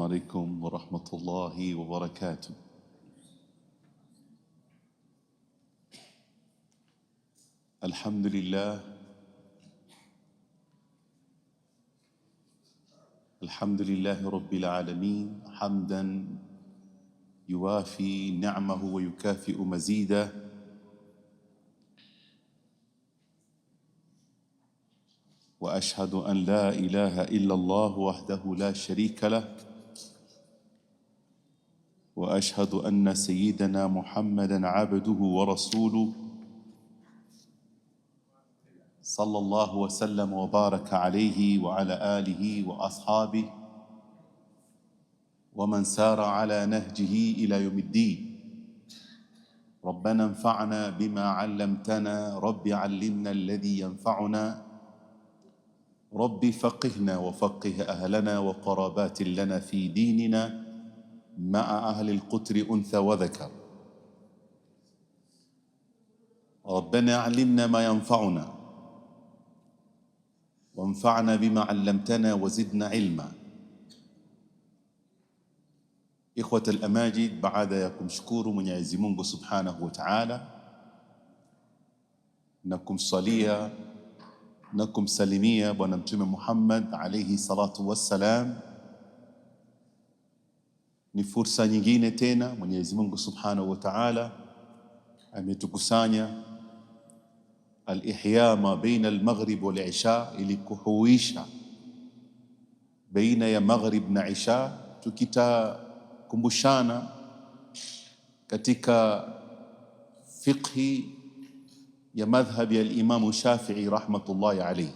عليكم ورحمة الله وبركاته. الحمد لله رب العالمين حمدا يوافي نعمه ويكافئ مزيده، وأشهد أن لا إله إلا الله وحده لا شريك له، وأشهد أن سيدنا محمدًا عبده ورسوله صلى الله وسلم وبارك عليه وعلى آله وأصحابه ومن سار على نهجه إلى يوم الدين. ربنا انفعنا بما علمتنا، رب علمنا الذي ينفعنا، رب فقهنا وفقه أهلنا وقرابات لنا في ديننا مع أهل القتر أنثى وذكر. ربنا علمنا ما ينفعنا وانفعنا بما علمتنا وزدنا علما. إخوة الأماجد، baada ya kumshukuru Mwenyezi Mungu Subhanahu wa Ta'ala na kumsalia na kumsalimia Bwana Mtume Muhammad alayhi salatu wassalam, ni fursa nyingine tena Mwenyezi Mungu Subhanahu wa Ta'ala ametukusanya al-ihya ma baina al-maghrib wal-isha, ili kuhuisha baina ya maghrib na isha, tukitakumbushana katika fiqhi ya madhhab ya al-Imam Shafi'i rahmatullahi alayhi.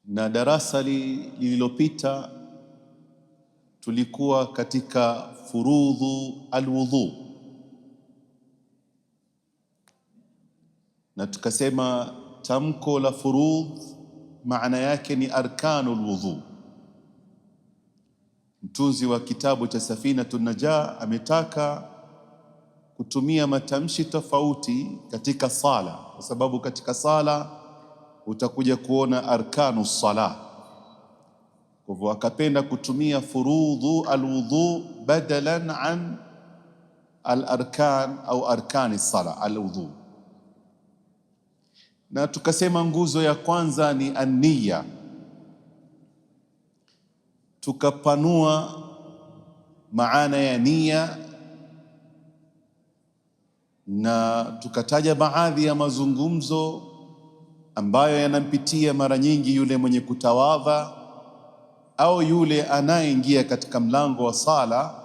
Na darasa lililopita tulikuwa katika furudhu alwudhu, na tukasema tamko la furudh maana yake ni arkanul wudhu. Mtunzi wa kitabu cha Safinatun Najah ametaka kutumia matamshi tofauti katika sala, kwa sababu katika sala utakuja kuona arkanu sala. Kwa hivyo akapenda kutumia furudhu alwudhu badalan an al-arkan au arkani sala alwudhu. Na tukasema nguzo ya kwanza ni an-niyya, tukapanua maana ya nia na tukataja baadhi ya mazungumzo ambayo yanampitia mara nyingi yule mwenye kutawadha au yule anayeingia katika mlango wa sala,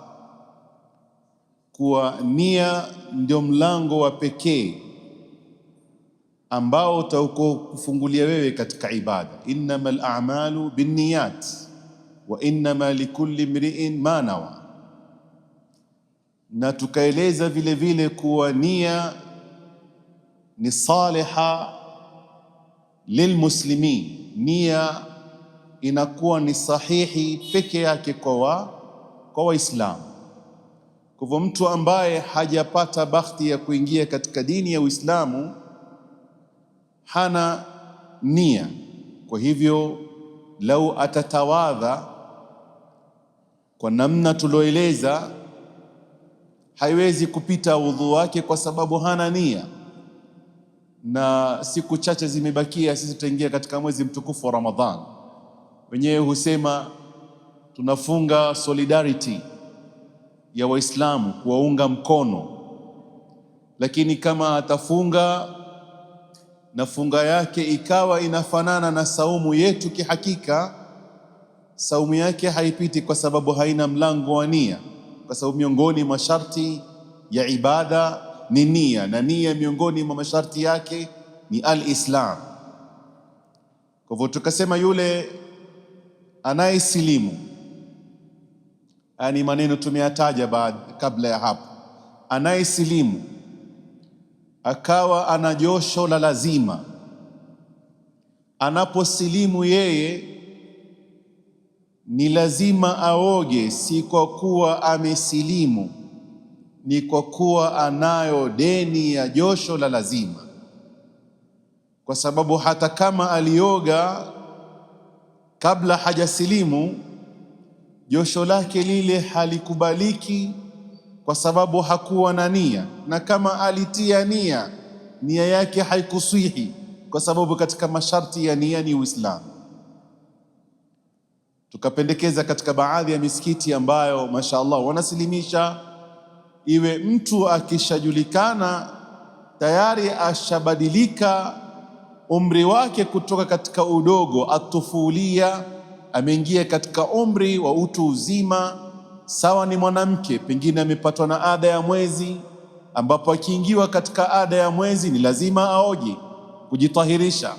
kuwa nia ndio mlango wa pekee ambao utakufungulia wewe katika ibada. Innamal a'malu binniyat wa innama likulli imri'in ma nawa. Na tukaeleza vile vile kuwa nia ni saliha lilmuslimin, nia inakuwa ni sahihi peke yake kwa Waislamu. Kwa hivyo mtu ambaye hajapata bahati ya kuingia katika dini ya Uislamu hana nia. Kwa hivyo lau atatawadha kwa namna tulioeleza, haiwezi kupita udhu wake kwa sababu hana nia. Na siku chache zimebakia, sisi tutaingia katika mwezi mtukufu wa Ramadhan. Wenyewe husema tunafunga solidarity ya Waislamu, kuwaunga mkono, lakini kama atafunga na funga yake ikawa inafanana na saumu yetu, kihakika saumu yake haipiti, kwa sababu haina mlango wa nia, kwa sababu miongoni mwa masharti ya ibada ni nia, na nia miongoni mwa masharti yake ni al-Islam. Kwa hivyo tukasema yule anayesilimu, yani maneno tumeyataja kabla ya hapo, anayesilimu akawa ana josho la lazima, anaposilimu yeye ni lazima aoge, si kwa kuwa amesilimu, ni kwa kuwa anayo deni ya josho la lazima. Kwa sababu hata kama alioga kabla hajasilimu, josho lake lile halikubaliki kwa sababu hakuwa na nia, na kama alitia nia yake haikuswihi, kwa sababu katika masharti ya nia ni Uislamu. Tukapendekeza katika baadhi ya misikiti ambayo mashaallah wanasilimisha, iwe mtu akishajulikana tayari ashabadilika umri wake kutoka katika udogo atufulia, ameingia katika umri wa utu uzima. Sawa ni mwanamke, pengine amepatwa na ada ya mwezi, ambapo akiingiwa katika ada ya mwezi ni lazima aoje kujitahirisha,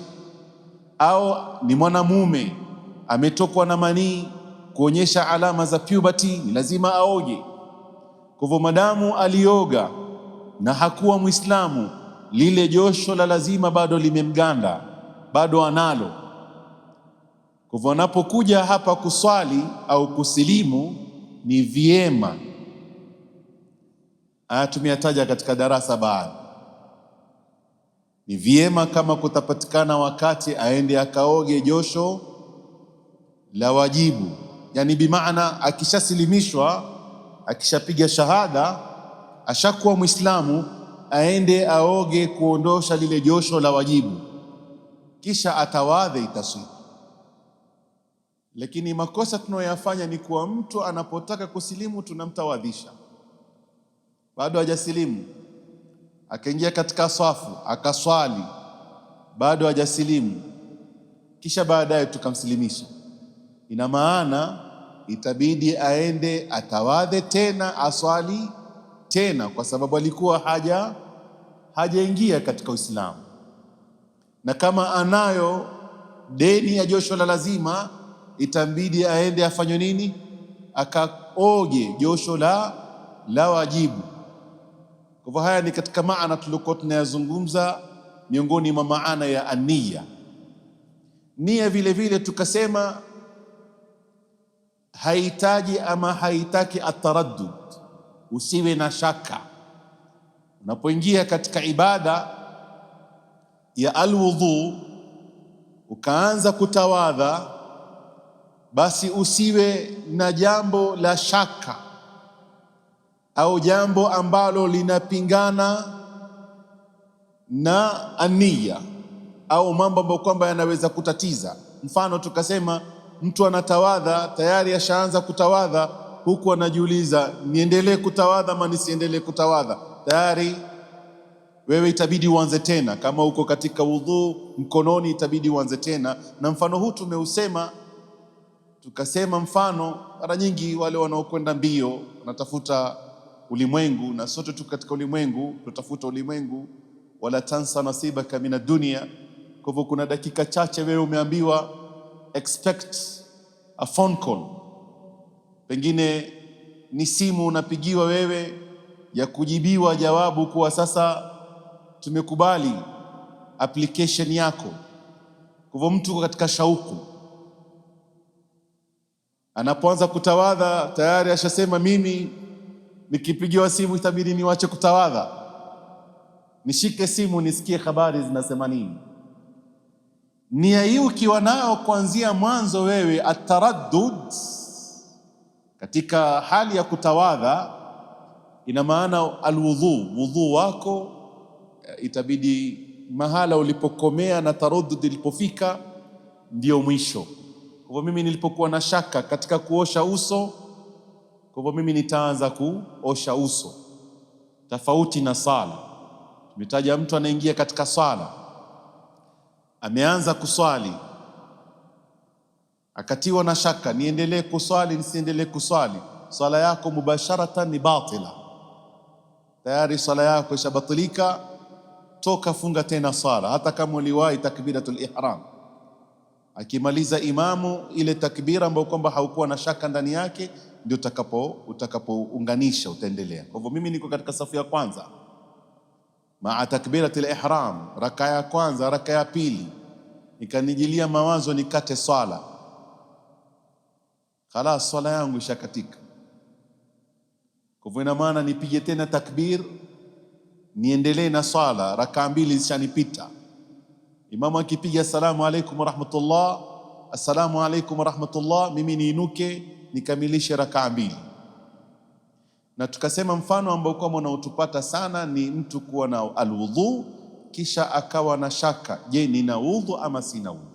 au ni mwanamume ametokwa na manii kuonyesha alama za puberty, ni lazima aoje. Kwa hivyo madamu alioga na hakuwa Muislamu, lile josho la lazima bado limemganda, bado analo. Kwa hivyo anapokuja hapa kuswali au kusilimu, ni vyema, tumeyataja katika darasa baadhi, ni vyema kama kutapatikana wakati aende akaoge josho la wajibu, yani bimaana akishasilimishwa, akishapiga shahada, ashakuwa Muislamu, aende aoge kuondosha lile josho la wajibu, kisha atawadhe, itaswihi. Lakini makosa tunayoyafanya ni kuwa mtu anapotaka kusilimu tunamtawadhisha, bado hajasilimu, akaingia katika swafu akaswali, bado hajasilimu, kisha baadaye tukamsilimisha. Ina maana itabidi aende atawadhe tena, aswali tena, kwa sababu alikuwa hajaingia katika Uislamu. Na kama anayo deni ya josho la lazima, itambidi aende afanye nini? Akaoge josho la wajibu. Kwa hivyo haya ni katika maana tulikuwa tunayazungumza, miongoni mwa maana ya ania. Nia vile vile tukasema haitaki ataraddud, usiwe na shaka unapoingia katika ibada ya alwudhu ukaanza kutawadha, basi usiwe na jambo la shaka au jambo ambalo linapingana na ania au mambo ambayo kwamba yanaweza kutatiza. Mfano tukasema mtu anatawadha tayari, ashaanza kutawadha, huku anajiuliza niendelee kutawadha ama nisiendelee kutawadha, tayari wewe itabidi uanze tena. Kama uko katika wudhu mkononi, itabidi uanze tena. Na mfano huu tumeusema, tukasema mfano mara nyingi wale wanaokwenda mbio wanatafuta ulimwengu, na sote tuko katika ulimwengu, tutafuta ulimwengu, wala tansa nasibaka mina dunia. Kwa hivyo kuna dakika chache wewe umeambiwa expect a phone call, pengine ni simu unapigiwa wewe ya kujibiwa jawabu kuwa sasa tumekubali application yako. Kwa hivyo mtu katika shauku, anapoanza kutawadha tayari ashasema mimi nikipigiwa simu itabidi niwache kutawadha, nishike simu nisikie habari zinasema nini. Nia hii ukiwa nao kuanzia mwanzo, wewe ataraddud katika hali ya kutawadha, ina maana wudhu wako itabidi mahala ulipokomea na taraddud ilipofika ndio mwisho. Kwa hivyo mimi nilipokuwa na shaka katika kuosha uso, kwa hivyo mimi nitaanza kuosha uso, tofauti na sala. Tumetaja mtu anaingia katika sala, ameanza kuswali, akatiwa na shaka, niendelee kuswali nisiendelee kuswali, swala yako mubasharatan ni batila, tayari swala yako ishabatilika. Toka funga tena swala, hata kama uliwahi takbiratul ihram. Akimaliza imamu ile takbira ambayo kwamba haukuwa na shaka ndani yake, ndio utakapounganisha utaendelea. Kwa hivyo mimi niko katika safu ya kwanza maa takbiratul ihram, raka ya kwanza, raka ya pili, ikanijilia mawazo nikate swala, khalas swala yangu ishakatika. Kwa hivyo ina maana nipige tena takbir, niendelee na swala, raka mbili zishanipita. Imamu akipiga assalamu alaikum wa rahmatullah, assalamu alaikum wa rahmatullah, mimi niinuke nikamilishe rakaa 2. Na tukasema mfano ambao kwa unaotupata sana ni mtu kuwa na alwudhu kisha akawa na shaka, je, nina udhu ama sina udhu?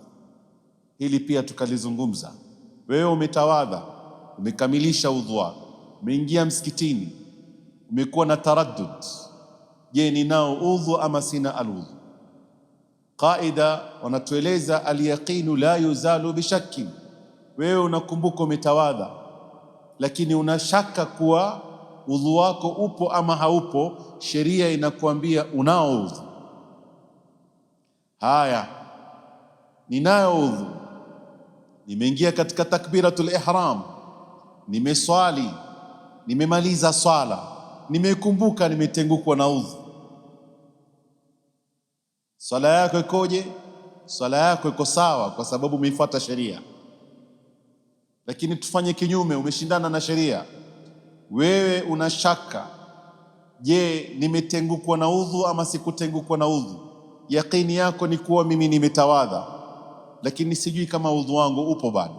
Hili pia tukalizungumza. Wewe umetawadha, umekamilisha udhu wako, umeingia msikitini, umekuwa na taraddud, je, ninao udhu ama sina alwudhu? Qaida wanatueleza alyaqinu la yuzalu bishakki. Wewe unakumbuka umetawadha, lakini unashaka kuwa udhu wako upo ama haupo, sheria inakuambia unao udhu. Haya, ninayo udhu, nimeingia katika takbiratul ihram, nimeswali, nimemaliza swala, nimekumbuka nimetengukwa na udhu. Swala yako ikoje? Swala yako iko sawa kwa sababu umeifuata sheria. Lakini tufanye kinyume, umeshindana na sheria. Wewe una shaka, je, nimetengukwa na udhu ama sikutengukwa na udhu? Yaqini yako ni kuwa mimi nimetawadha, lakini sijui kama udhu wangu upo bado.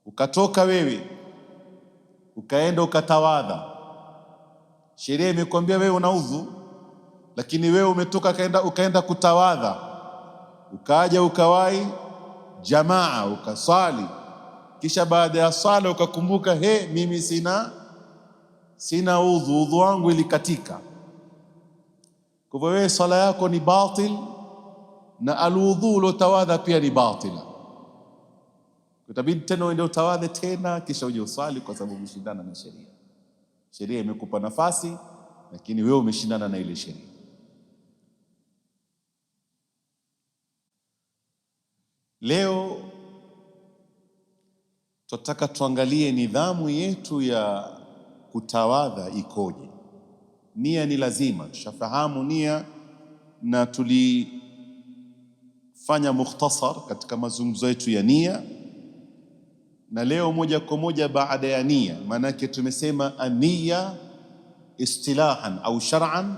Ukatoka wewe ukaenda ukatawadha, sheria imekwambia wewe una udhu, lakini wewe umetoka ukaenda kutawadha, ukaja ukawai jamaa ukaswali, kisha baada ya swala ukakumbuka, mimi sina udhu wangu ilikatika. Kwa hivyo wewe swala yako ni batil na alwudhu uliotawadha pia ni batila. Utabidi tena uende utawadhe tena kisha uje uswali, kwa sababu umeshindana na sheria. Sheria imekupa nafasi, lakini wewe umeshindana na ile sheria. Leo tunataka tuangalie nidhamu yetu ya kutawadha ikoje. Nia ni lazima, tushafahamu nia na tulifanya mukhtasar katika mazungumzo yetu ya nia. Na leo moja kwa moja baada ya nia, maanake tumesema ania istilahan au shar'an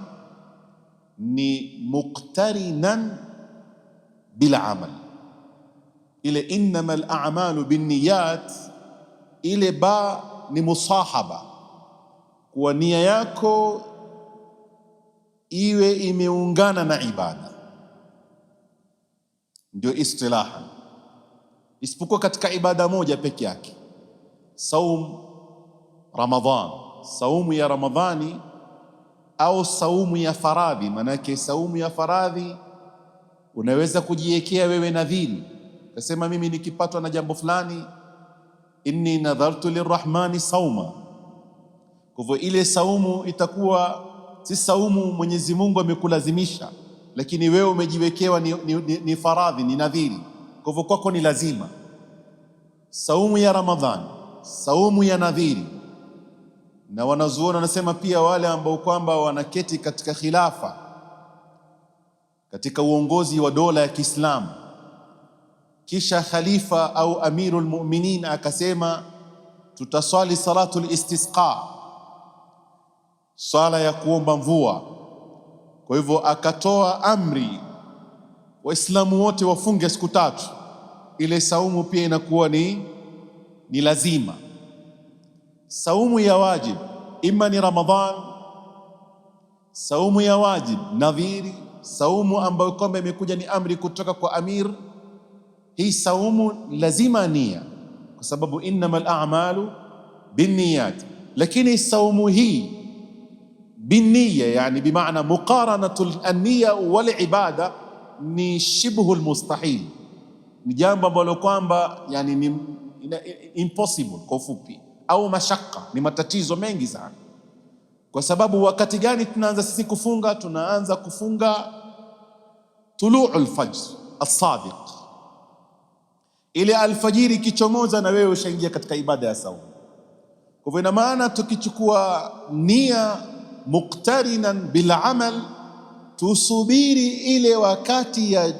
ni muqtarinan bil amal. Ile innamal a'malu binniyat, ile ba ni musahaba, kwa nia yako iwe imeungana na ibada, ndio istilahan. Isipokuwa katika ibada moja peke yake, saum Ramadhan, saumu ya Ramadhani au saumu ya faradhi. Manake saumu ya faradhi unaweza kujiwekea wewe nadhiri, ukasema mimi nikipatwa na jambo fulani, inni nadhartu lirrahmani sauma. Kwa hivyo ile saumu itakuwa si saumu Mwenyezi Mungu amekulazimisha, lakini wewe umejiwekewa ni faradhi, ni nadhiri. Kwa hivyo kwako ni lazima. Saumu ya Ramadhani, saumu ya nadhiri. Na wanazuoni wanasema pia wale ambao kwamba wanaketi katika khilafa, katika uongozi wa dola ya Kiislamu, kisha khalifa au amirul mu'minin akasema tutaswali salatul istisqa, swala ya kuomba mvua. Kwa hivyo akatoa amri Waislamu wote wafunge siku 3. Ile saumu pia inakuwa ni lazima. Saumu ya wajib ima ni Ramadhan, saumu ya wajib nadhiri, saumu ambayo kwamba imekuja ni amri kutoka kwa amir. Hii saumu lazima nia, kwa sababu innamal a'malu binniyat. Lakini saumu hii binniya, yani bimaana muqaranatul an-niyya wal ibada, ni shibhul mustahil, ni jambo ambalo kwamba yani ni impossible kwa ufupi, au mashaka, ni matatizo mengi sana. Kwa sababu wakati gani tunaanza sisi kufunga? Tunaanza kufunga tulu'ul fajr as-sadiq, ile alfajiri kichomoza na wewe ushaingia katika ibada ya saumu. Kwa hivyo ina maana tukichukua nia muqtarinan bil amal, tusubiri ile wakati ya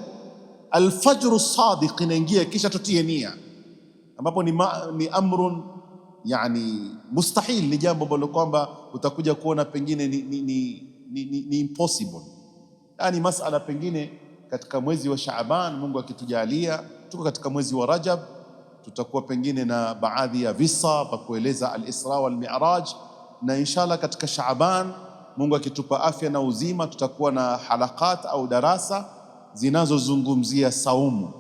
alfajru sadiq inaingia kisha tutie nia, ambapo ni amrun yani mustahil, ni jambo ambalo kwamba utakuja kuona pengine ni impossible. Yani masala pengine katika mwezi wa Shaaban, Mungu akitujalia tuko katika mwezi wa Rajab, tutakuwa pengine na baadhi ya visa pa kueleza al-Isra wal Mi'raj, na inshallah katika Shaaban, Mungu akitupa afya na uzima, tutakuwa na halakat au darasa zinazozungumzia saumu.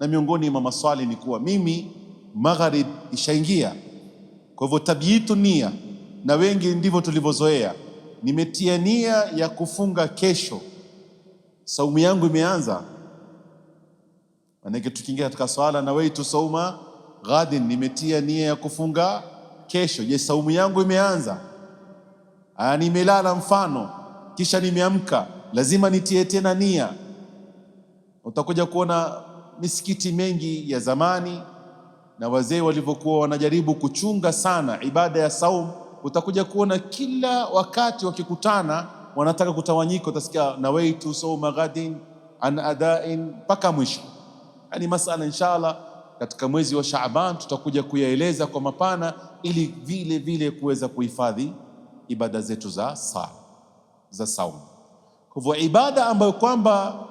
Na miongoni mwa maswali ni kuwa mimi magharib ishaingia, kwa hivyo tabyitu nia, na wengi ndivyo tulivyozoea, nimetia nia ya kufunga kesho, saumu yangu imeanza. Maanake tukiingia katika swala na waitu sauma ghadin, nimetia nia ya kufunga kesho, je, saumu yangu imeanza? Nimelala mfano kisha nimeamka, lazima nitie tena nia. Utakuja kuona misikiti mengi ya zamani na wazee walivyokuwa wanajaribu kuchunga sana ibada ya saum, utakuja kuona kila wakati wakikutana wanataka kutawanyika, utasikia nawaitu sauma ghadin an adain mpaka mwisho. Yani masala inshallah katika mwezi wa Shaaban tutakuja kuyaeleza kwa mapana, ili vile vile kuweza kuhifadhi ibada zetu za saum. Kwa hivyo ibada ambayo kwamba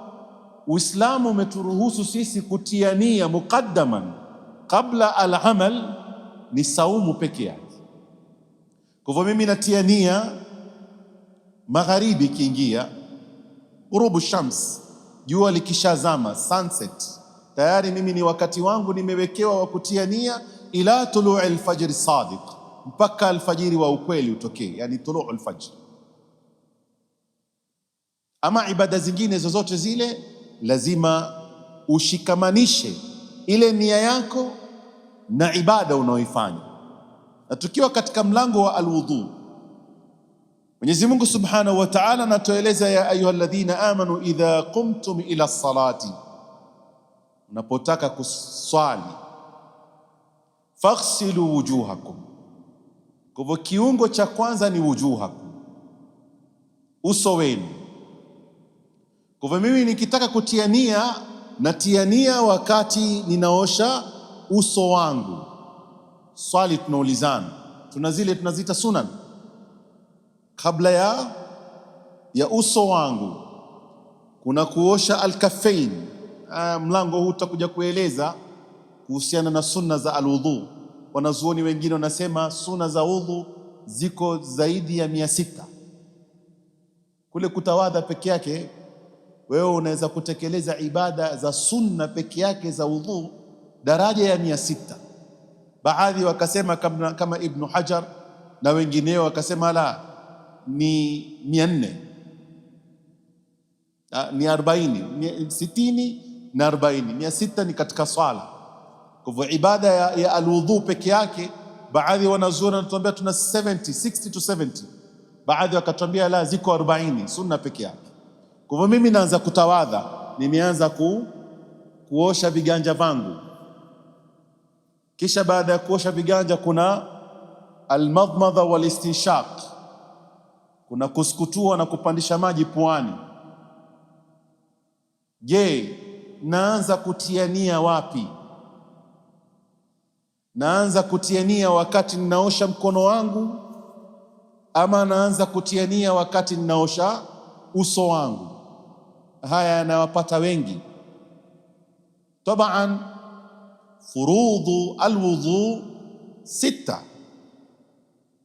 Uislamu umeturuhusu sisi kutia nia muqaddaman kabla al-amal ni saumu peke yake. Kwa hivyo mimi natia nia magharibi ikiingia, ghurubu shams, jua likishazama, sunset, tayari mimi ni wakati wangu nimewekewa wa kutia nia ila tuluu al-fajr sadiq, mpaka alfajiri wa ukweli utokee, yani tuluu al-fajr. Ama ibada zingine zozote zile lazima ushikamanishe ile nia yako na ibada unaoifanya. Na tukiwa katika mlango wa alwudhu, Mwenyezi Mungu Subhanahu wa Ta'ala anatueleza, ya ayyuhalladhina amanu idha qumtum ila salati, unapotaka kuswali, faghsilu wujuhakum. Kwa hivyo kiungo cha kwanza ni wujuhakum, uso wenu. Kwa hivyo mimi nikitaka kutia nia, natia nia wakati ninaosha uso wangu. Swali tunaulizana, tunaziita sunan kabla ya uso wangu. Kuna kuosha alkafain. Mlango huu utakuja kueleza kuhusiana na sunna za alwudhu. Wanazuoni wengine wanasema sunna za udhu ziko zaidi ya 600. Kule kutawadha peke yake, wewe unaweza kutekeleza ibada za sunna peke yake za udhu daraja ya 600. Baadhi wakasema kama Ibn Hajar na wengineo wakasema la, ni 400, ni 40, 60 na 40, 600 ni katika swala. Kwa hivyo ibada ya alwudhu peke yake, baadhi wanazuoni wanatuambia tuna 60 to 70, baadhi wakatuambia la, ziko 40 sunna peke yake. Kwa hivyo mimi naanza kutawadha, nimeanza kuosha viganja vangu, kisha baada ya kuosha viganja kuna almadmadha walistinshaq, kuna kuskutua na kupandisha maji puani. Je, naanza kutia nia wapi? Naanza kutia nia wakati ninaosha mkono wangu, ama naanza kutia nia wakati ninaosha uso wangu? Haya yanawapata wengi. Tabaan furudhu alwudhu 6.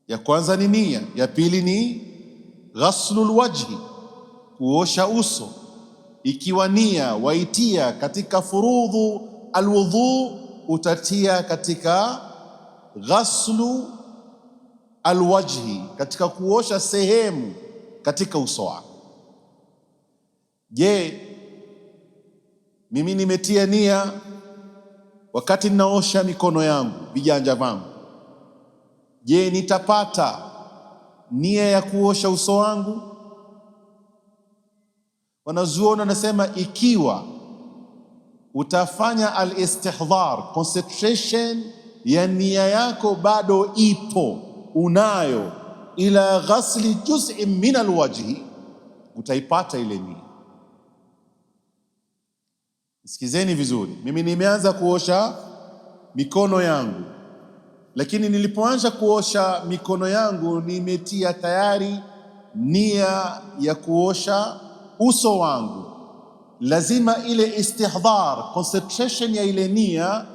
Ya kwanza ni nia, ya pili ni ghaslul wajhi, kuosha uso. Ikiwa nia waitia katika furudhu alwudhu, utatia katika ghaslu alwajhi, katika kuosha sehemu katika uso wako. Je, mimi nimetia nia wakati ninaosha mikono yangu, viganja vangu, je, nitapata nia ya kuosha uso wangu? Wanazuoni wanasema ikiwa utafanya al-istihdhar, concentration ya nia yako bado ipo, unayo, ila ghasli juz'in min alwajhi, utaipata ile nia. Sikizeni vizuri, mimi nimeanza kuosha mikono yangu, lakini nilipoanza kuosha mikono yangu nimetia tayari nia ya kuosha uso wangu. Lazima ile istihdhar, concentration ya ile nia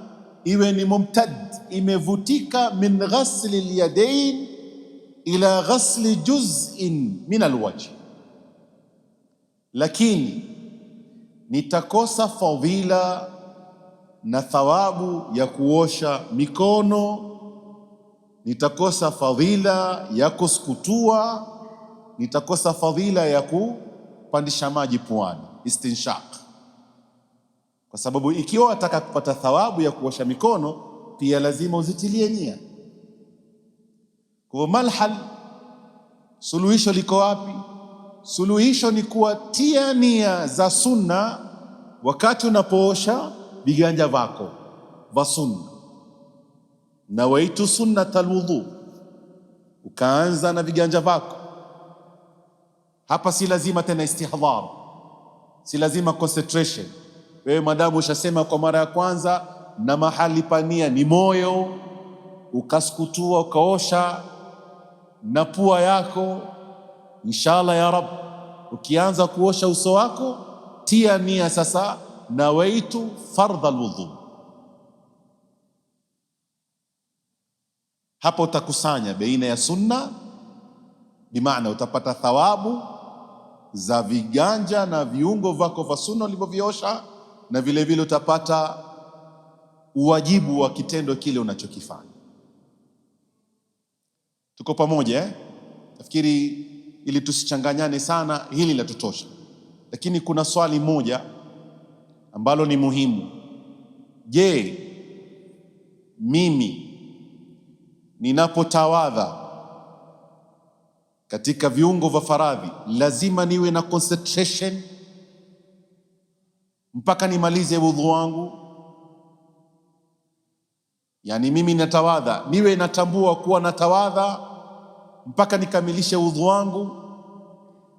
iwe ni mumtad, imevutika min ghasli al-yadayn ila ghasli juz'in min al-wajh, lakini nitakosa fadhila na thawabu ya kuosha mikono, nitakosa fadhila ya kusukutua, nitakosa fadhila ya kupandisha maji puani, istinshaq. Kwa sababu ikiwa wataka kupata thawabu ya kuosha mikono, pia lazima uzitilie nia. Kwa malhal, suluhisho liko wapi? Suluhisho ni kuwatia nia za sunna wakati unapoosha viganja vako va sunna. Nawaitu sunnatal wudhu, ukaanza na viganja vako. Hapa si lazima tena istihdhar, si lazima concentration. Wewe madamu ushasema kwa mara ya kwanza na mahali pania ni moyo, ukasukutua ukaosha na pua yako, inshallah ya Rab, ukianza kuosha uso wako tia nia sasa, nawaitu fardha alwudhu. Hapo utakusanya baina ya sunna, bimaana utapata thawabu za viganja na viungo vako vya sunna ulivyoviosha, na vile vile utapata uwajibu wa kitendo kile unachokifanya. Tuko pamoja? Nafikiri ili tusichanganyane sana, hili latutosha. Lakini kuna swali moja ambalo ni muhimu. Je, mimi ninapotawadha katika viungo vya faradhi lazima niwe na concentration mpaka nimalize wudhu wangu? Yani mimi natawadha niwe natambua kuwa natawadha mpaka nikamilishe wudhu wangu,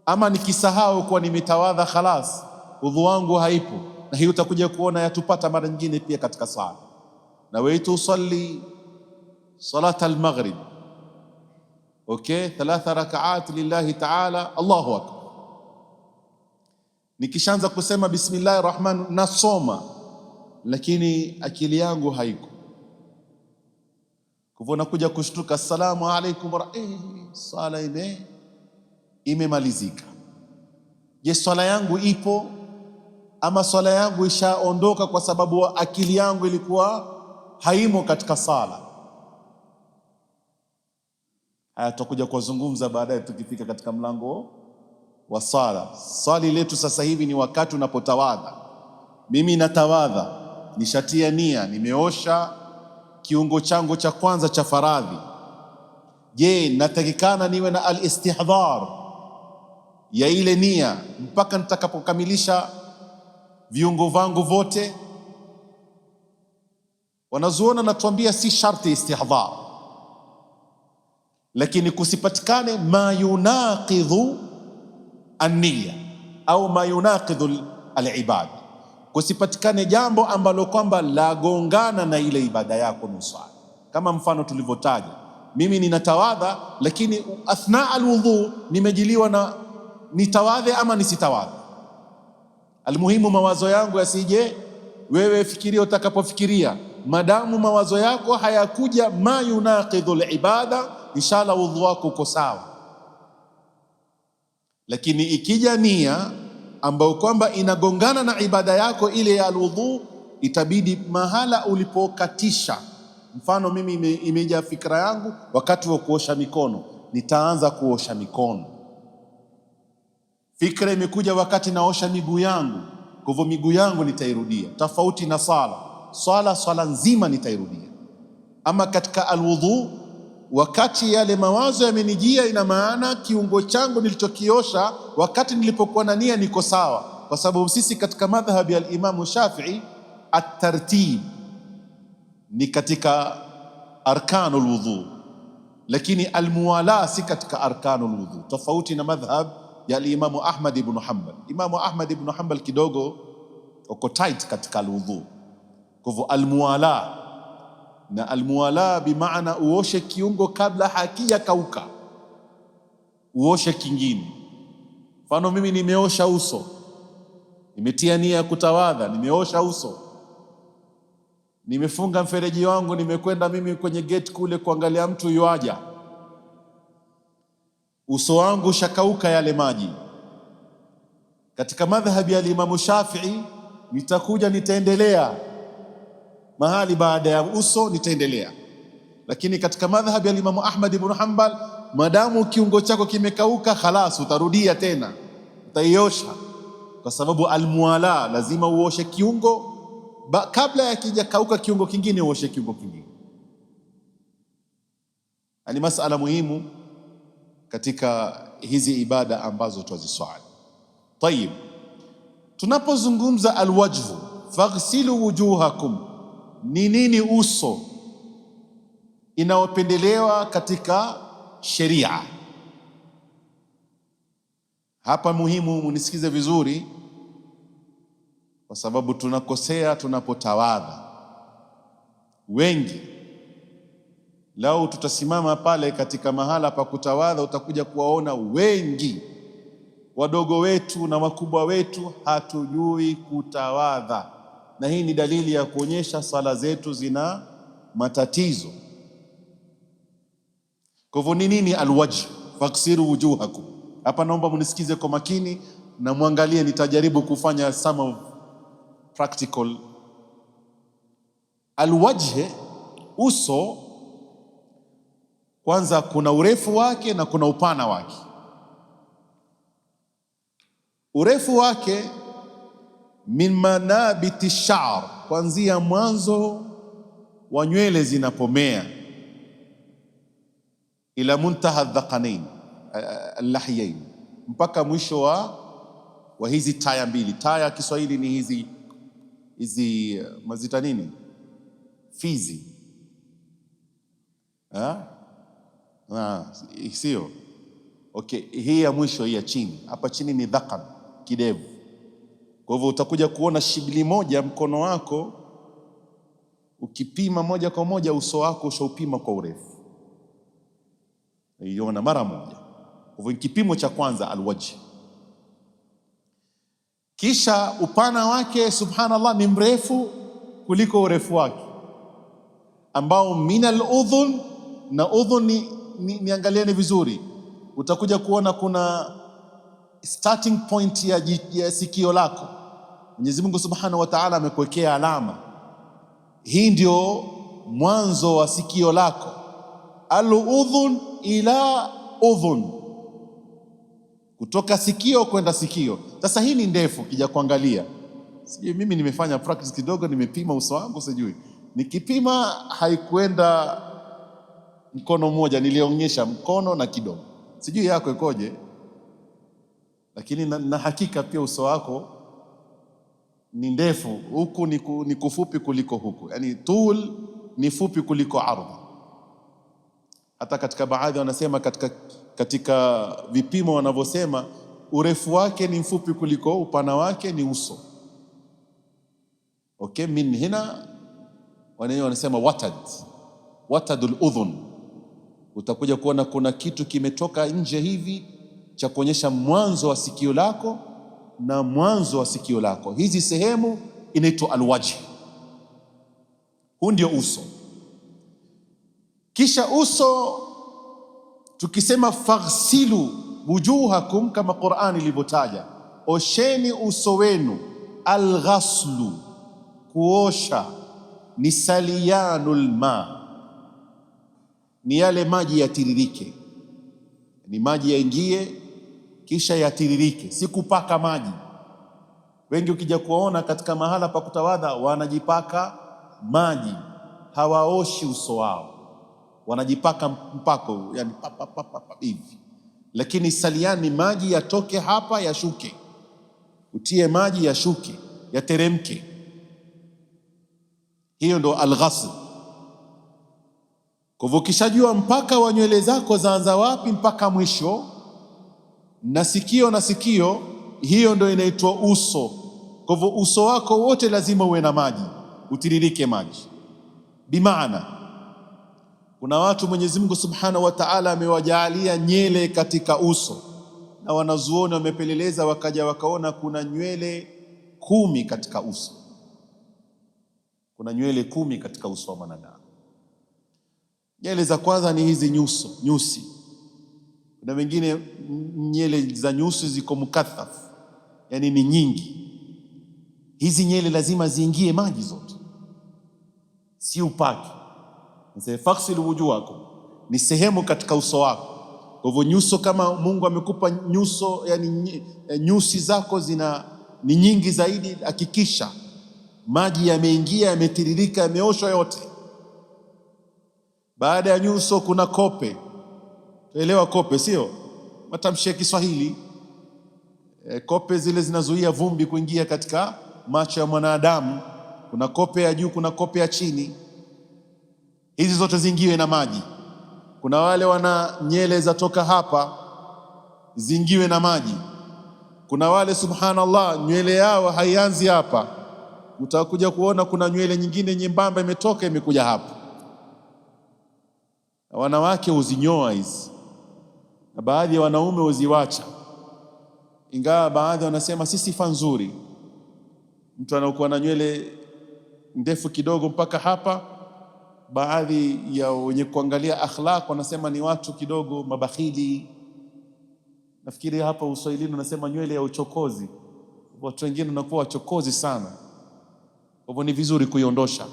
ama nikisahau kuwa nimetawadha khalas wudhu wangu haipo? Na hiyo utakuja kuona yatupata mara nyingine pia katika sala. Nawaitu usalli salat al-maghrib, okay, 3 rakaat lillahi ta'ala, Allahu akbar. Nikishaanza kusema bismillahir rahman, nasoma lakini akili yangu haiko. Kwa hivyo nakuja kushtuka, assalamu alaikum, sala imemalizika. Je, swala yangu ipo ama swala yangu ishaondoka kwa sababu akili yangu ilikuwa haimo katika sala? Haya tutakuja kuzungumza baadaye tukifika katika mlango wa sala. Swali letu sasa hivi ni wakati unapotawadha. Mimi natawadha, nishatia nia, nimeosha kiungo changu cha kwanza cha faradhi. Je, natakikana niwe na al-istihdhar ya ile nia mpaka nitakapokamilisha viungo vangu vote? Wanazuona natuambia si sharti istihdhar, lakini kusipatikane ma yunaqidhu an-niyya au ma yunaqidhu al-ibada, kusipatikane jambo ambalo kwamba lagongana na ile ibada yako nusala. Kama mfano tulivyotaja, mimi ninatawadha lakini athna alwudhu nimejiliwa na nitawadhe ama nisitawadhe. Almuhimu mawazo yangu yasije, wewe fikiria utakapofikiria, madamu mawazo yako hayakuja ma yunaqidhu al-ibada, inshallah wudhu wako uko sawa. Lakini ikija nia ambayo kwamba inagongana na ibada yako ile ya alwudhu, itabidi mahala ulipokatisha. Mfano mimi imejaa fikra yangu wakati wa kuosha mikono, nitaanza kuosha mikono. Fikra imekuja wakati naosha miguu yangu, kwa hivyo miguu yangu nitairudia. Tofauti na swala nzima nitairudia. Ama katika alwudhu, wakati yale mawazo yamenijia, ina maana kiungo changu nilichokiosha wakati nilipokuwa na nia niko sawa, kwa sababu sisi katika madhhabi ya Imam Shafi'i at-tartib ni katika arkanul wudhu, lakini almuwala si katika arkanul wudhu, tofauti na madhhab ya Imam Ahmad ibn Hanbal. Imam Ahmad ibn Hanbal kidogo uko tight katika alwudhu. Kwa hivyo almuwala, na almuwala bimaana uoshe kiungo kabla hakija kauka, uoshe kingine. Mfano mimi nimeosha uso, nimetia nia ya kutawadha, nimeosha uso, nimefunga mfereji wangu, nimekwenda mimi kwenye gate kule kuangalia mtu yuaja, uso wangu ushakauka yale maji. Katika madhhabi ya Imamu Shafi'i nitakuja nitaendelea mahali baada ya uso nitaendelea, lakini katika madhhabi ya Imamu Ahmad ibn Hanbal, madamu kiungo chako kimekauka, khalas, utarudia tena, utaiosha, kwa sababu almuwala, lazima uoshe kiungo kabla ya kija kauka kiungo kingine, uoshe kiungo kingine. Ni masala muhimu katika hizi ibada ambazo twaziswali. Tayib, tunapozungumza alwajhu, faghsilu wujuhakum, ni nini uso inaopendelewa katika sheria? Hapa muhimu munisikize vizuri, kwa sababu tunakosea tunapotawadha. Wengi lau tutasimama pale katika mahala pa kutawadha, utakuja kuwaona wengi wadogo wetu na wakubwa wetu hatujui kutawadha, na hii ni dalili ya kuonyesha sala zetu zina matatizo. Kwa hivyo ni nini alwajh? Faksiru wujuhakum. Hapa naomba munisikize kwa makini na muangalie, nitajaribu kufanya some of practical. Alwajh, uso, kwanza kuna urefu wake na kuna upana wake. Urefu wake min manabiti sha'r, kuanzia mwanzo wa nywele zinapomea, ila muntaha dhaqanain al-lahyain, mpaka mwisho wa hizi taya mbili. Taya Kiswahili ni hizi mazita nini, fizi, sio? Okay, hii ya mwisho, hii ya chini, hapa chini ni dhaqan, kidevu. Kwa hivyo utakuja kuona shibli moja mkono wako, ukipima moja kwa moja uso wako ushaupima kwa urefu, iona mara moja. Kwa hivyo kipimo cha kwanza alwajh. Kisha upana wake, subhanallah, ni mrefu kuliko urefu wake, ambao min al-udhun, na udhun niangalieni vizuri, utakuja kuona kuna starting point ya sikio lako. Mwenyezi Mungu Subhanahu wa Ta'ala amekuwekea alama hii, ndio mwanzo wa sikio lako, al-udhun ila udhun, kutoka sikio kwenda sikio. Sasa hii ni ndefu, kija kuangalia, sijui mimi nimefanya practice kidogo, nimepima uso wangu, sijui nikipima haikwenda mkono mmoja, nilionyesha mkono na kidogo, sijui yako ikoje, lakini na hakika pia uso wako ni ndefu, huku ni kufupi kuliko huku, yani tul ni fupi kuliko ardhi. Hata katika baadhi wanasema katika vipimo wanavyosema urefu wake ni mfupi kuliko upana wake ni uso. Okay, min hina wanasema watadul udhun, utakuja kuona kuna kitu kimetoka nje hivi cha kuonyesha mwanzo wa sikio lako na mwanzo wa sikio lako. Hizi sehemu inaitwa alwajh. Huu ndio uso. Kisha uso, tukisema faghsilu wujuhakum, kama Qur'ani ilivyotaja, osheni uso wenu. Alghaslu, kuosha, ni saliyanul ma, ni yale maji yatiririke, ni maji yaingie kisha yatiririke, si kupaka maji. Wengi ukija kuona katika mahala pa kutawadha wanajipaka maji, hawaoshi uso wao, wanajipaka mpako, yani hivi. Lakini saliani, maji yatoke hapa yashuke, utie maji yashuke, yateremke. Hiyo ndo alghasl. Kwa hivyo ukishajua mpaka wa nywele zako zaanza wapi mpaka mwisho, na sikio, hiyo ndo inaitwa uso. Kwa hivyo uso wako wote lazima uwe na maji, utiririke maji. Bimaana kuna watu Mwenyezi Mungu Subhanahu wa Ta'ala amewajaalia nywele katika uso, na wanazuoni wamepeleleza wakaja wakaona kuna nywele 10 katika uso. kuna nywele 10 katika uso wa mwanadamu. Nywele za kwanza ni hizi nyusi. Kuna wengine nywele za nyusi ziko mukathaf, yani ni nyingi. Hizi nywele lazima ziingie maji zote, si upaki. Faghsilu wujuhakum ni sehemu katika uso wako. Kwa hivyo nyuso, kama Mungu amekupa nyuso, yani nyusi zako ni nyingi zaidi, hakikisha maji yameingia, yametiririka, yameoshwa yote. Baada ya nyuso kuna kope. Tuelewa kope, sio matamshi ya Kiswahili. Kope zile zinazuia vumbi kuingia katika macho ya mwanadamu. Kuna kope ya juu, kuna kope ya chini. Hizi zote zingiwe na maji. Kuna wale wana nywele zatoka hapa, zingiwe na maji. Kuna wale subhanallah, nywele yao haianzi hapa, utakuja kuona kuna nywele nyingine nyembamba imetoka imekuja hapa. Wanawake huzinyoa hizi, na baadhi ya wanaume huziwacha, ingawa baadhi wanasema si sifa nzuri. Mtu anakuwa na nywele ndefu kidogo mpaka hapa, baadhi ya wenye kuangalia akhlaq wanasema ni watu kidogo mabakhili. Nafikiri hapa Uswahilini wanasema nywele ya uchokozi. Watu wengine wanakuwa wachokozi sana, kwa hivyo ni vizuri kuiondosha.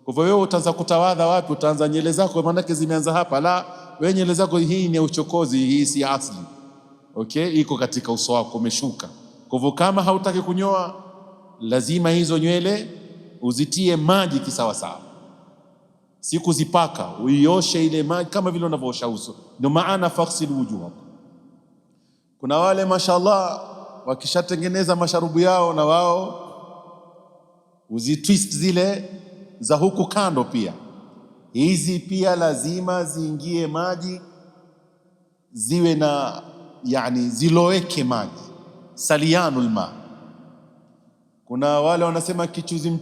Kwa hivyo wewe utaanza kutawadha wapi? Utaanza nywele zako maanake zimeanza hapa? La, wewe nywele zako hii ni uchokozi, hii si asli. Okay, iko katika uso wako, umeshuka. Kwa hivyo kama hautaki kunyoa, lazima hizo nywele uzitie maji kisawasawa, si kuzipaka, uioshe ile maji kama vile unavyoosha uso. Ndio maana faghsilu wujuhakum. Kuna wale mashallah wakishatengeneza masharubu yao, na wao uzitwist zile za huku kando pia. Hizi pia lazima ziingie maji, ziwe na yani ziloweke maji, salianul ma. Kuna wale wanasema kichuzi,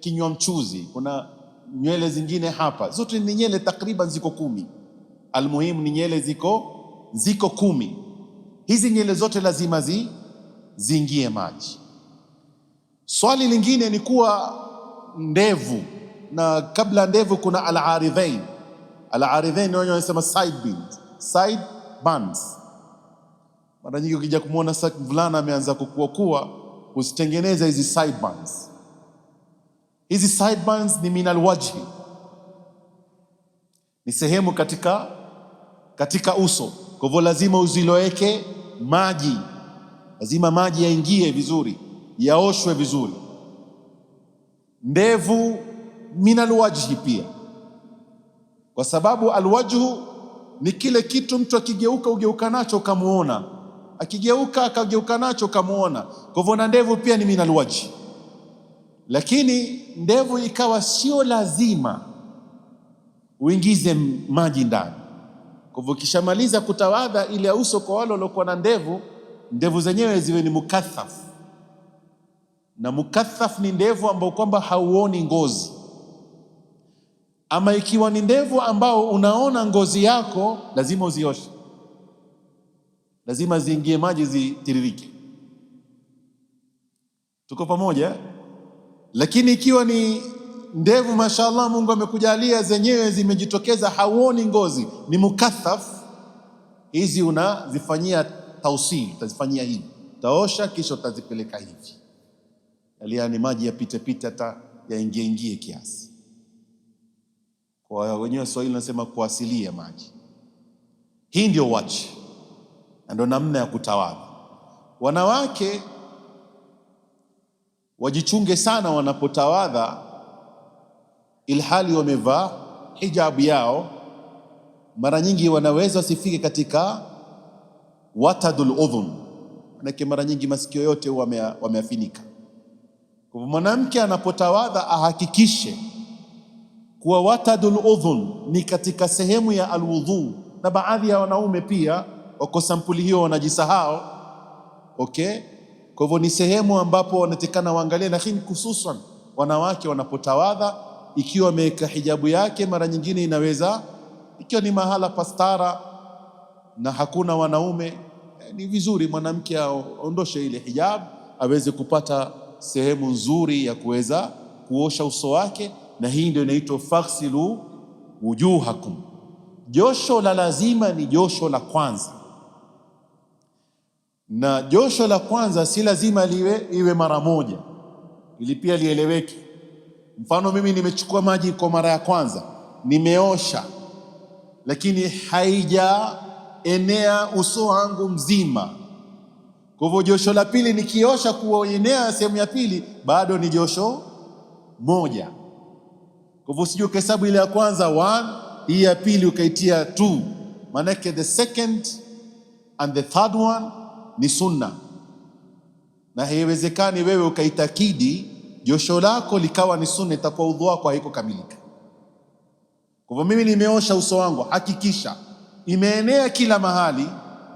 kinywa mchuzi. Kuna nywele zingine hapa, zote ni nywele takriban ziko 10. Almuhimu ni nywele ziko 10. Hizi nywele zote lazima ziingie maji. Swali lingine ni kuwa ndevu, na kabla ndevu kuna al-aridhain. Al-aridhain wao wanasema side bands. Mara nyingi ukija kumuona mvulana ameanza kukua, usitengeneze hizi side bands. Hizi side bands ni minal wajhi, ni sehemu katika uso. Kwa hivyo lazima uziloweke maji, lazima maji yaingie vizuri, yaoshwe vizuri. Ndevu minal wajhi pia, kwa sababu alwajhu ni kile kitu mtu akigeuka ugeuka nacho ukamuona, akageuka nacho ukamuona. Kwa hivyo na ndevu pia ni minal wajhi, lakini ndevu ikawa sio lazima uingize maji ndani. Kwa hivyo kishamaliza kutawadha ile uso, kwa wale waliokuwa na ndevu zenyewe ziwe ni mukathaf. Na mukathaf ni ndevu ambao kwamba hauoni ngozi. Ama ikiwa ni ndevu ambao unaona ngozi yako, lazima uzioshe, lazima ziingie maji, zitiririke. Tuko pamoja? Lakini ikiwa ni ndevu mashallah Mungu amekujalia zenyewe zimejitokeza, hauoni ngozi, ni mukathaf, hizi unazifanyia tausil, utazifanyia hivi, utaosha kisha utazipeleka hivi, yani maji yapite hata yaingie kiasi. Kwa wenyewe Swahili nasema kuasilia maji. Hii ndio wachi, na ndio namna ya kutawadha. Wanawake wajichunge sana wanapotawadha, ilhali wamevaa hijabu yao. Mara nyingi wanaweza wasifike katika watadul udhun, manake mara nyingi masikio yote wameafinika. Kwa mwanamke anapotawadha ahakikishe kuwa watadul udhun ni katika sehemu ya alwudhu. Na baadhi ya wanaume pia wako sampuli hiyo, wanajisahau. Okay, kwa hivyo ni sehemu ambapo wanatakana waangalie, lakini hususan wanawake wanapotawadha, ikiwa ameweka hijabu yake, mara nyingine inaweza, ikiwa ni mahala pastara na hakuna wanaume, ni vizuri mwanamke aondoshe ile hijabu aweze kupata sehemu nzuri ya kuweza kuosha uso wake, na hii ndio inaitwa faghsilu wujuhakum. Josho la lazima ni josho la kwanza, na josho la kwanza si lazima iwe mara moja, ili pia lieleweke. Mfano, mimi nimechukua maji kwa mara ya kwanza, nimeosha, lakini haijaenea uso wangu mzima. Kwa hivyo josho la pili nikiosha kuenea sehemu ya pili, bado ni josho moja. Kwa hivyo usije ukahesabu ile ya kwanza 1, hii ya pili ukaitia 2, maanake the second and the third one ni sunna, na haiwezekani wewe ukaitakidi josho lako likawa ni sunna, itakuwa udhu wako haiko kamilika. Kwa hivyo mimi nimeosha uso wangu, hakikisha imeenea kila mahali,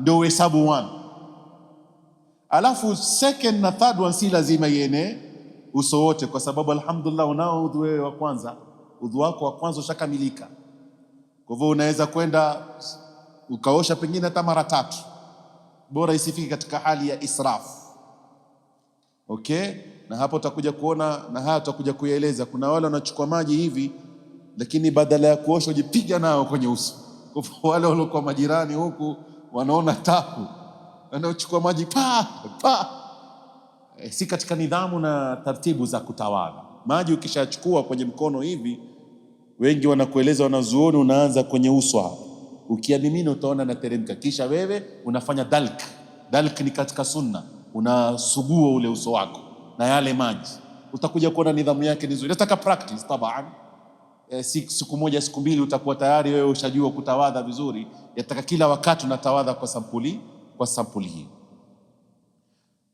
ndio uhesabu 1. Alafu second na third one si lazima ienee uso wote, kwa sababu alhamdulillah unao udhu wewe wa kwanza, udhu wako wa kwanza ushakamilika. Kwa hivyo unaweza kwenda ukaosha pengine hata mara 3, bora isifike katika hali ya israfu. Okay, na hapo utakuja kuona, na haya utakuja kuyaeleza. Kuna wale wanachukua maji hivi, lakini badala ya kuosha ujipiga nao kwenye uso. Kwa hivyo wale waliokuwa majirani huku wanaona tabu, wanaochukua maji si katika nidhamu na taratibu za kutawadha. Maji ukishachukua kwenye mkono hivi, wengi wanakueleza wanazuoni, unaanza kwenye uso hapo, ukiamimina utaona nateremka, kisha wewe unafanya dalk. Dalk ni katika sunna, unasugua ule uso wako na yale maji, utakuja kuona nidhamu yake nzuri. Nataka practice taban, siku moja siku mbili utakuwa tayari wewe ushajua kutawadha vizuri. Yataka kila wakati unatawadha kwa sampuli hii.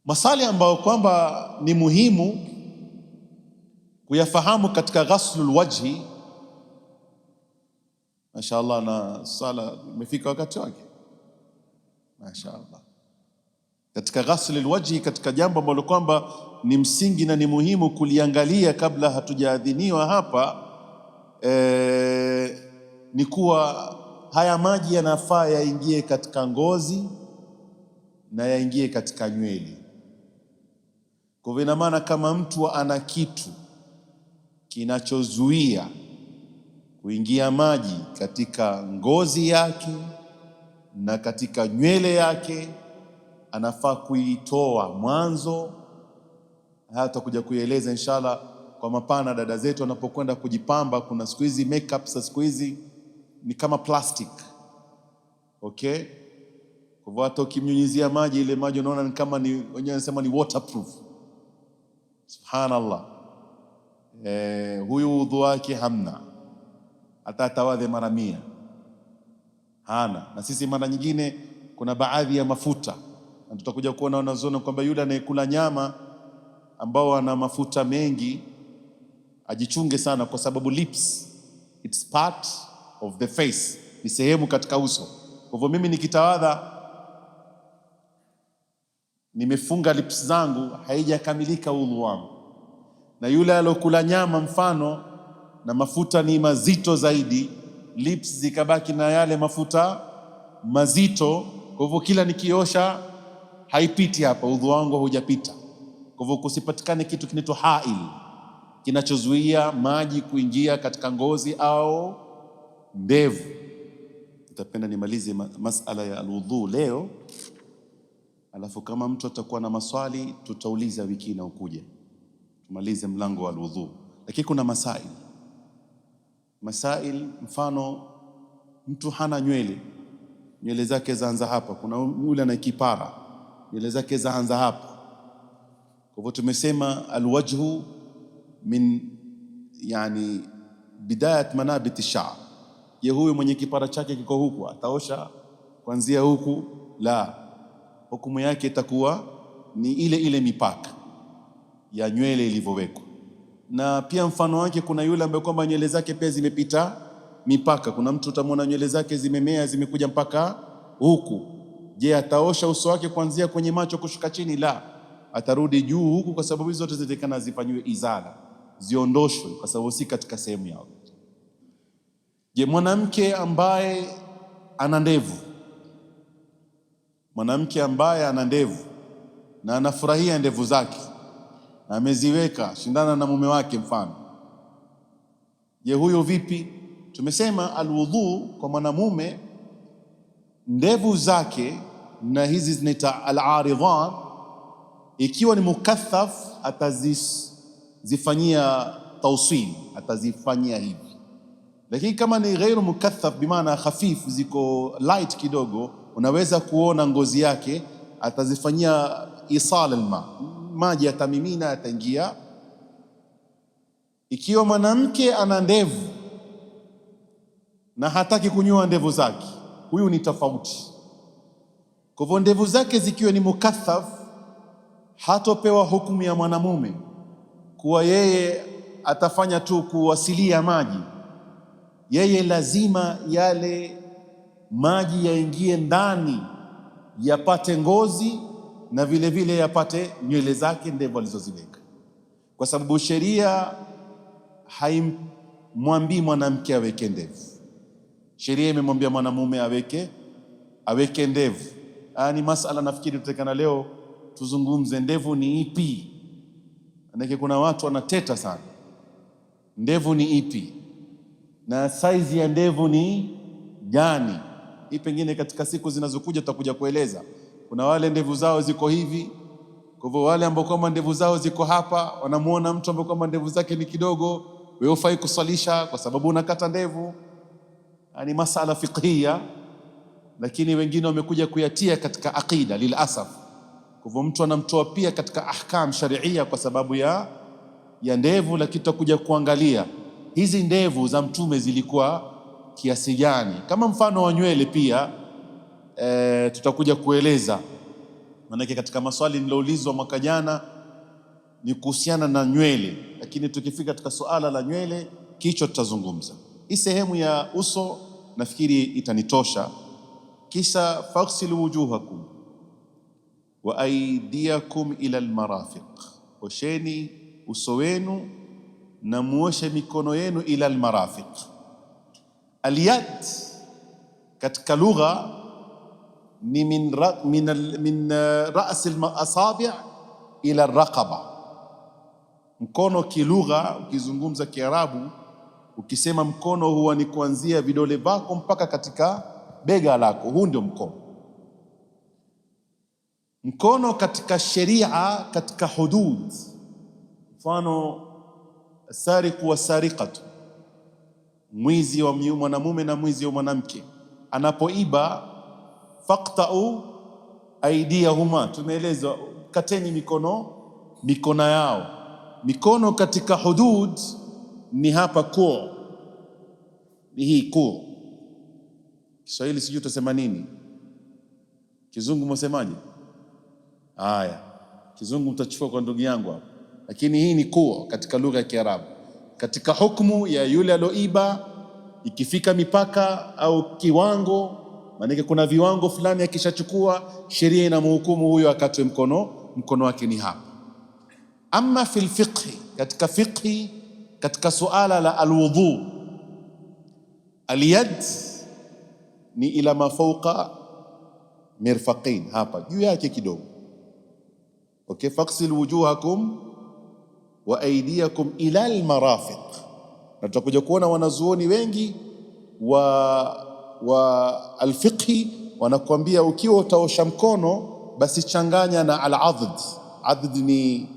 Masali ambayo kwamba ni muhimu kuyafahamu katika ghaslul wajhi. Mashaallah, na sala imefika wakati wake. Mashaallah, katika ghaslul wajhi, katika jambo ambalo kwamba ni msingi na ni muhimu kuliangalia kabla hatujaadhiniwa hapa, ni kuwa haya maji yanafaa yaingie katika ngozi na yaingie katika nywele. Kwa hivyo ina maana kama mtu ana kitu kinachozuia kuingia maji katika ngozi yake na katika nywele yake, anafaa kuitoa mwanzo. Haya tutakuja kuieleza inshallah kwa mapana. Dada zetu wanapokwenda kujipamba, kuna siku hizi makeup za siku hizi ni kama plastic. Okay, kwa hivyo hata ukimnyunyizia maji, ile maji unaona ni kama ni, wenyewe wanasema ni waterproof. Subhanallah, huyu udhu wake hamna, hata atawadhe mara 100 hana. Na sisi mara nyingine kuna baadhi ya mafuta, na tutakuja kuona wanazoona kwamba yule anayekula nyama ambao ana mafuta mengi ajichunge sana, kwa sababu lips, it's part of the face, ni sehemu katika uso. Kwa hivyo mimi nikitawadha nimefunga lips zangu, haijakamilika udhu wangu. Na yule alokula nyama mfano na mafuta ni mazito zaidi, lips zikabaki na yale mafuta mazito, kwa hivyo kila nikiosha haipiti hapa, udhu wangu hujapita. Kwa hivyo kusipatikane kitu kinaitwa hail, kinachozuia maji kuingia katika ngozi au ndevu. Nitapenda nimalize masala ya alwudhu leo, alafu kama mtu atakuwa na maswali tutauliza wiki inayokuja, tumalize mlango wa alwudhu. Lakini kuna masail, mfano mtu hana nywele zake zaanza hapa. Kuna yule ana kipara, nywele zake zaanza hapa. Kwa hivyo tumesema alwajhu min yani bidayat manabit ash-sha'r. Je, huyu mwenye kipara chake kiko huku ataosha kuanzia huku? La, hukumu yake itakuwa ni ile mipaka ya nywele ilivyowekwa. Na pia mfano wake, kuna yule ambaye kwamba nywele zake pia zimepita mipaka. Kuna mtu utamwona nywele zake zimemea zimekuja mpaka huku. Je, ataosha uso wake kuanzia kwenye macho kushuka chini? La, atarudi juu huku, kwa sababu hizo zote zinatakana zifanywe izala, ziondoshwe, kwa sababu si katika sehemu yao. Je, mwanamke ambaye ana ndevu na anafurahia ndevu zake, na ameziweka shindana na mume wake mfano. Je, huyo vipi? Tumesema alwudhu kwa mwanamume, ndevu zake na hizi zinaita al-aridhan, ikiwa ni mukathaf atazifanyia tawsil, atazifanyia hivi. Lakini kama ni ghairu mukathaf, bimaana khafif, ziko light kidogo, unaweza kuona ngozi yake, atazifanyia isal alma, maji yatamimina, yataingia. Ikiwa mwanamke ana ndevu na hataki kunyoa ndevu zake, huyu ni tofauti. Kwa hivyo ndevu zake zikiwa ni mukathaf, hatopewa hukumu ya mwanamume kuwa yeye atafanya tu kuwasilia maji. Yeye lazima yale maji yaingie ndani, yapate ngozi na vile vile yapate nywele zake, ndevu alizoziweka, kwa sababu sheria haimwambii mwanamke aweke ndevu. Sheria imemwambia mwanamume aweke ndevu. Ni masala nafikiri tutakana leo tuzungumze, ndevu ni ipi? Manake kuna watu wanateta sana, ndevu ni ipi na saizi ya ndevu ni gani? Hii pengine katika siku zinazokuja tutakuja kueleza. Kuna wale ndevu zao ziko hivi, kwa hivyo wale ambao kwamba ndevu zao ziko hapa, wanamuona mtu ambaye kwamba ndevu zake ni kidogo, wewe ufai kusalisha kwa sababu unakata ndevu. Ni masala fiqhia, lakini wengine wamekuja kuyatia katika aqida lilasaf. Kwa hivyo mtu anamtoa pia katika ahkam sharia kwa sababu ya ndevu. Lakini tutakuja kuangalia hizi ndevu za Mtume zilikuwa kiasi gani, kama mfano wa nywele pia tutakuja kueleza. Maanake katika maswali niloulizwa mwaka jana ni kuhusiana na nywele, lakini tukifika katika suala la nywele kichwa tutazungumza. Hii sehemu ya uso nafikiri itanitosha. Kisha faghsilu wujuhakum wa aydiyakum ila almarafiq, osheni uso wenu na muoshe mikono yenu ila almarafiq. Alyad katika lugha ni min ras alasabi' ila alraqaba. Mkono kilugha, ukizungumza Kiarabu, ukisema mkono huwa ni kuanzia vidole vako mpaka katika bega lako, huu ndio mkono. Mkono katika sheria, katika hudud, mfano sariqu wa sariqatu, mwizi wa mwanamume na mwizi wa mwanamke, anapoiba faqta'u aydiyahuma, tumeelezwa kateni mikono yao. Mikono katika hudud ni hapa koo, ni hii koo. Kiswahili sijui utasema nini, Kizungu mwasemaje? Haya, Kizungu mtachukua kwa ndugu yangu hapa, lakini hii ni koo katika lugha ya Kiarabu. Katika hukumu ya yule aloiba, ikifika mipaka au kiwango, maana kuna viwango fulani akishachukua, sheria inamhukumu huyo akatwe mkono wake ni hapa. Ama fil fiqhi, katika fiqhi, katika suala la alwudhu, alyad ni ila mafauqa mirfaqain, hapa juu yake kidogo. Okay, faghsil wujuhakum wa aydiyakum ila almarafiq. Na tutakuja kuona wanazuoni wengi wa alfiqhi wanakuambia ukiwa utaosha mkono basi changanya na aladd. Add ni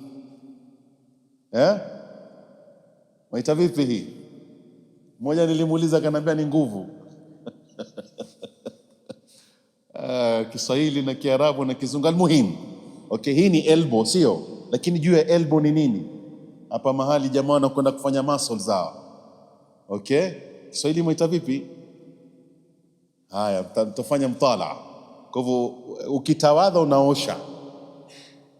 waita vipi hii? Mmoja nilimuuliza akaniambia ni nguvu. Kiswahili na Kiarabu na Kizungu almuhimu. Okay, hii ni elbow sio, lakini juu ya elbow ni nini? Hapa mahali jamaa wanakwenda kufanya muscle zao. Okay, Kiswahili muita vipi? Haya, tutafanya mtala. Kwa hivyo ukitawadha unaosha,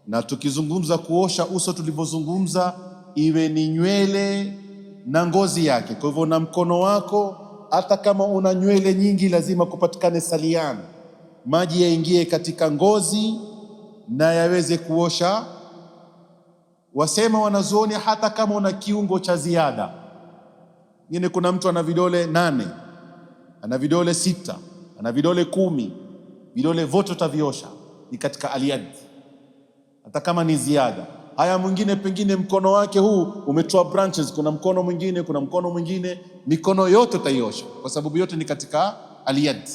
na tukizungumza kuosha uso tulivyozungumza iwe ni nywele na ngozi yake. Kwa hivyo na mkono wako, hata kama una nywele nyingi, lazima kupatikane salian, maji yaingie katika ngozi na yaweze kuosha. Wasema wanazuoni hata kama una kiungo cha ziada. Ngine kuna mtu ana vidole 8, ana vidole 6, ana vidole 10, vidole vote utaviosha, ni katika aliyad, hata kama ni ziada. Haya, mwingine pengine mkono wake huu umetoa branches, kuna mkono mwingine, kuna mkono mwingine, mikono yote utaiosha, kwa sababu yote ni katika aliyad.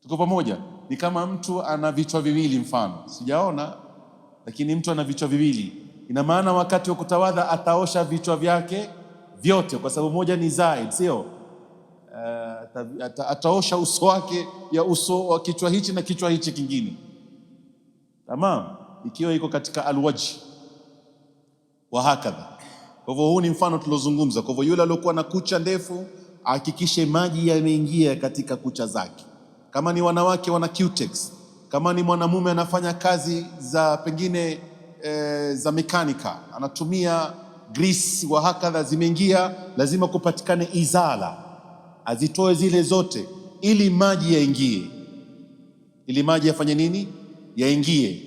Tuko pamoja? Ni kama mtu ana vichwa viwili, mfano sijaona, lakini mtu ana vichwa viwili, ina maana wakati wa kutawadha ataosha vichwa vyake vyote, kwa sababu moja ni zaid, sio? Ataosha uso wake, ya uso wa kichwa hichi na kichwa hichi kingine, tamam, ikiwa iko katika alwajhi wa hakadha. Kwa hivyo huu ni mfano tuliozungumza. Kwa hivyo yule aliyokuwa na kucha ndefu ahakikishe maji yameingia katika kucha zake. Kama ni wanawake wana cutex, kama ni mwanamume anafanya kazi za pengine za mekanika, anatumia grease wa hakadha, zimeingia, lazima kupatikane izala, azitoe zile zote ili maji yaingie, ili maji yafanye nini? Yaingie.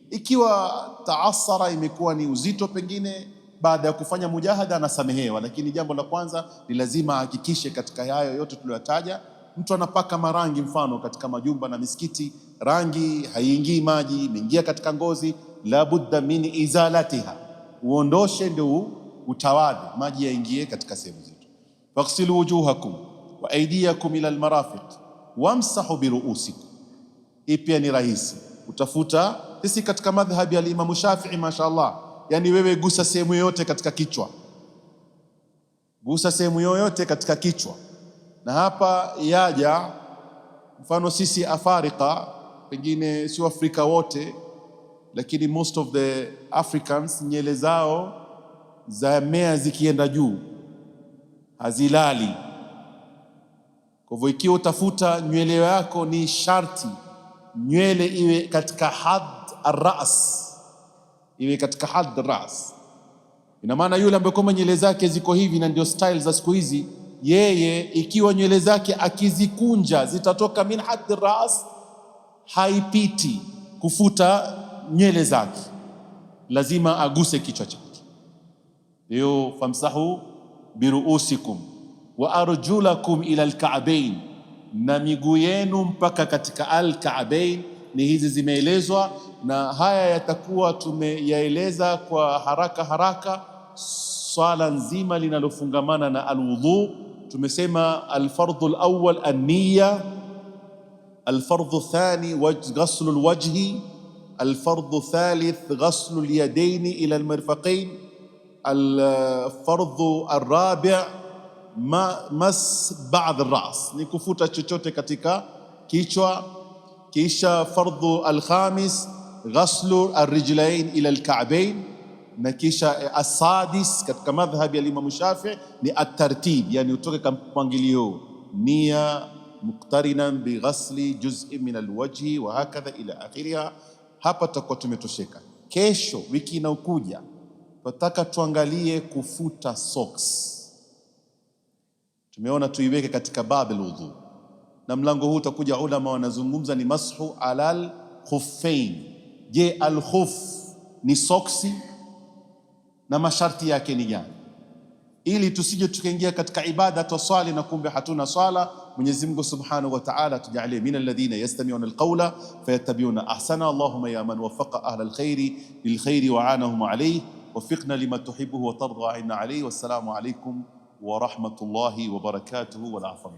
Ikiwa taasara, imekuwa ni uzito, pengine baada ya kufanya mujahada anasamehewa, lakini jambo la kwanza ni lazima ahakikishe katika hayo yote tuliyotaja. Mtu anapaka marangi, mfano katika majumba na misikiti, rangi haiingii maji, imeingia katika ngozi, la budda min izalatiha, uondoshe ndio utawadhi, maji yaingie katika sehemu zetu. Faghsilu wujuhakum wa aydiyakum ila almarafiq wamsahu biruusikum. Hii pia ni rahisi utafuta. Sisi katika madhhabi ya Imam Shafi'i, mashaallah, yani wewe gusa sehemu yoyote katika kichwa, gusa sehemu yoyote katika kichwa. Na hapa yaja mfano sisi Afrika, pengine sio Afrika wote, lakini most of the Africans nyele zao za mea zikienda juu hazilali. Kwa hivyo ikiwa utafuta nywele yako, ni sharti nywele iwe katika had ar-ras, iwe katika had ar-ras. Ina maana yule ambaye kama nywele zake ziko hivi, na ndio style za siku hizi, yeye ikiwa nywele zake akizikunja zitatoka min had ar-ras, haipiti kufuta nywele zake, lazima aguse kichwa chake. Hiyo famsahu biruusikum wa arjulakum ila alka'bayn, na miguu yenu mpaka katika alka'bayn. Ni hizi zimeelezwa, na haya yatakuwa tumeyaeleza kwa haraka haraka. Swala nzima linalofungamana na alwudhu, tumesema alfardhu alawwal an-niyya, alfardhu thani ghaslu alwajhi, alfardhu thalith ghaslu alyadaini ila almirfaqain, alfardhu arrabi' mas ba'd ar-ras, ni kufuta chochote katika kichwa. Kisha fardhu alkhamis ghaslu arrijlain ila alka'bain, na kisha asadis katika madhhabi ya Imam Shafi'i ni at-tartib, yani utoke kwa mpangilio, nia muqtarinan bi ghasli juz'in min alwajhi wa hakadha ila akhiriha. Hapa tutakuwa tumetosheka. Kesho, wiki inayokuja, tunataka tuangalie kufuta socks. Tumeona tuiweke katika babil wudhu, na mlango huu utakuja ulama wanazungumza ni mashu alal khuffain. Je, al-khuf ni soksi na masharti yake ni gani, ili tusije tukaingia katika ibada twaswali na kumbe hatuna swala. Mwenyezi Mungu Subhanahu wa Ta'ala tujalie min alladhina yastami'una alqawla fayattabi'una ahsana. Allahumma ya man waffaqa ahla alkhairi lilkhairi wa aanahum alayhi waffiqna lima tuhibbuhu wa tarda 'anna alayhi. Wassalamu alaykum wa rahmatullahi wa barakatuhu wal afwa.